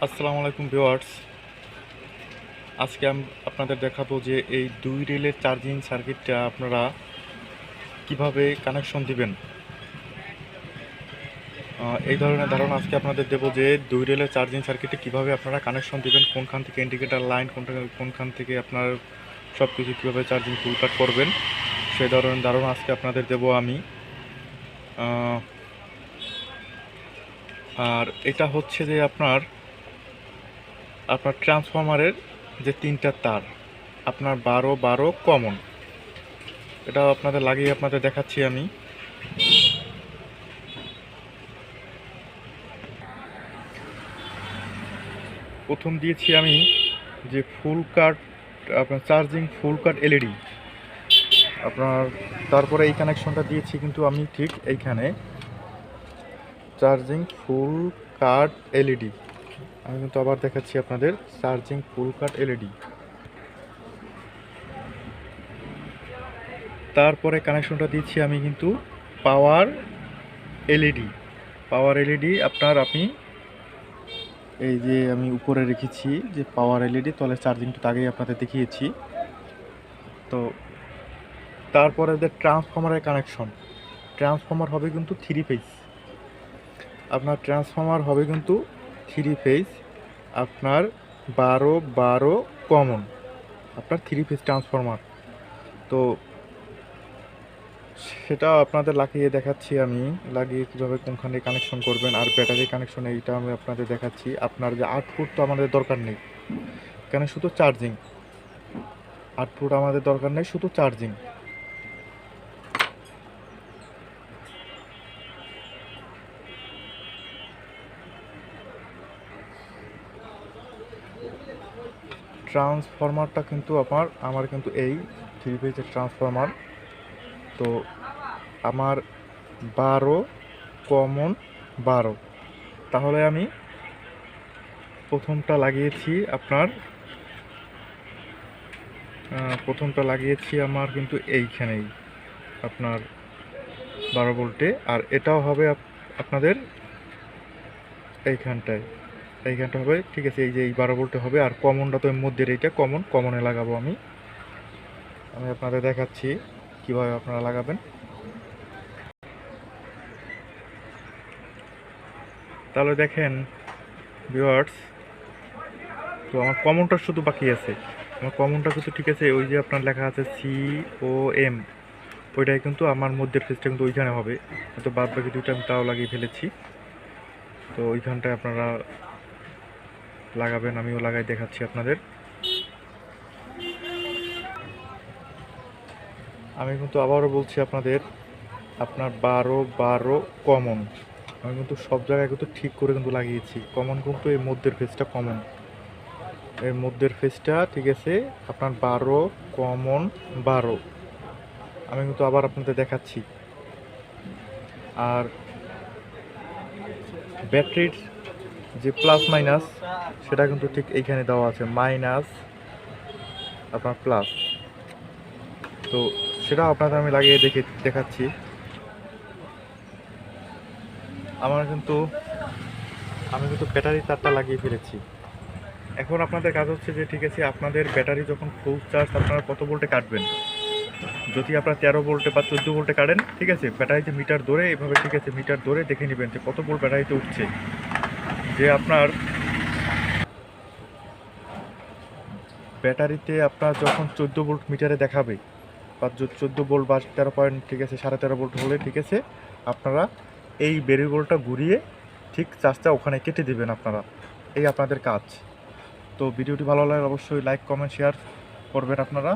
আসসালামু আলাইকুম ভিউয়ার্স। আজকে আমি আপনাদের দেখাবো যে এই দুই রেলের চার্জিং সার্কিটটা আপনারা কিভাবে কানেকশন দিবেন। এই ধরনের ধারণা আজকে আপনাদের দেবো যে দুই রেলের চার্জিং সার্কিটে কিভাবে আপনারা কানেকশন দিবেন, কোনখান থেকে ইন্ডিকেটার লাইন, কোনখান থেকে আপনার সব কিছু কীভাবে চার্জিং ফুল কাট করবেন সেই ধরনের ধারণা আজকে আপনাদের দেবো আমি। আর এটা হচ্ছে যে আপনার ট্রান্সফরমারের যে তিনটা তার আপনার 12 কমন, এটাও আপনাদের লাগিয়ে আপনাদের দেখাচ্ছি আমি। প্রথম দিয়েছি আমি যে ফুল কাট, আপনার চার্জিং ফুল কাট এলইডি আপনার, তারপরে এই কানেকশনটা দিয়েছি কিন্তু আমি ঠিক এইখানে চার্জিং ফুল কাট এলইডি। আমি কিন্তু আবার দেখাচ্ছি আপনাদের চার্জিং ফুল কাট এলইডি। তারপরে কানেকশনটা দিচ্ছি আমি কিন্তু পাওয়ার এলইডি আপনি এই যে আমি উপরে রেখেছি যে পাওয়ার এলইডি, তলে চার্জিংটা আগেই আপনাদের দেখিয়েছি। তো তারপরে যে ট্রান্সফরমারের কানেকশন, ট্রান্সফরমার হবে কিন্তু থ্রি ফেজ, আপনার ট্রান্সফরমার হবে কিন্তু থ্রি ফেজ, আপনার 12 কমন, আপনার থ্রি ফেজ ট্রান্সফরমার। তো সেটা আপনাদের লাগিয়ে দেখাচ্ছি আমি, লাগিয়ে কীভাবে কোনখানে কানেকশন করবেন। আর ব্যাটারি কানেকশন এইটা আমি আপনাদের দেখাচ্ছি। আপনার যে আউটপুট তো আমাদের দরকার নেই, এখানে শুধু চার্জিং, আউটপুট আমাদের দরকার নেই, শুধু চার্জিং। ট্রান্সফরমারটা কিন্তু আমার কিন্তু এই থ্রি ফেজের ট্রান্সফরমার। তো আমার 12 কমন 12, তাহলে আমি প্রথমটা লাগিয়েছি আমার কিন্তু এইখানেই আপনার 12 ভোল্টে। আর এটাও হবে আপনাদের এইখানটা হবে, ঠিক আছে। এই যে এই 12 ভোল্টে হবে। আর কমনটা তো এর মধ্যে, এইটা কমনে লাগাবো আমি আপনাদের দেখাচ্ছি কিভাবে আপনারা লাগাবেন। তাহলে দেখেন ভিউয়ার্স, তো আমার কমনটা শুধু বাকি আছে, আমার কমনটা কিন্তু ঠিক আছে। ওই যে আপনার লেখা আছে COM, ওইটাই কিন্তু আমার মধ্যের ফেজটা কিন্তু ওইখানে হবে। তো বাদ বাকি দুইটা আমি তাও লাগিয়ে ফেলেছি। তো ওইখানটায় আপনারা লাগাবেন, আমিও লাগাই দেখাচ্ছি আপনাদের। আমি কিন্তু আবারও বলছি আপনাদের, আপনার 12 কমন, আমি কিন্তু সব জায়গায় কিন্তু ঠিক করে কিন্তু লাগিয়েছি। কমন কিন্তু এই মধ্যের ফেজটা কমন, এর মধ্যের ফেজটা ঠিক আছে আপনার 12 কমন 12, আমি কিন্তু আবার আপনাদের দেখাচ্ছি। আর ব্যাটারির যে প্লাস মাইনাস সেটা কিন্তু ঠিক এইখানে দেওয়া আছে, মাইনাস আপনার প্লাস। তো সেটা আপনাদের আমি লাগিয়ে দেখাচ্ছি। আমি কিন্তু ব্যাটারি তারটা লাগিয়ে ফেলেছি। এখন আপনাদের কাজ হচ্ছে যে ঠিক আছে, আপনাদের ব্যাটারি যখন ফুল চার্জ আপনারা কত ভোল্টে কাটবেন। যদি আপনারা 13 ভোল্টে বা 14 ভোল্টে কাটেন, ঠিক আছে, ব্যাটারিতে মিটার ধরে এভাবে, ঠিক আছে, মিটার ধরে দেখে নেবেন যে কত ভোল্ট ব্যাটারিতে উঠছে। যে আপনার ব্যাটারিতে আপনার যখন 14 ভোল্ট মিটারে দেখাবে, বা 14 ভোল্ট বা 13 পয়েন্ট, ঠিক আছে, 13.5 ভোল্ট হলে, ঠিক আছে, আপনারা এই ভেরিয়েবলটা ঘুরিয়ে ঠিক চার্জটা ওখানে কেটে দেবেন আপনারা। এই আপনাদের কাজ। তো ভিডিওটি ভালো লাগলে অবশ্যই লাইক, কমেন্ট, শেয়ার করবেন আপনারা।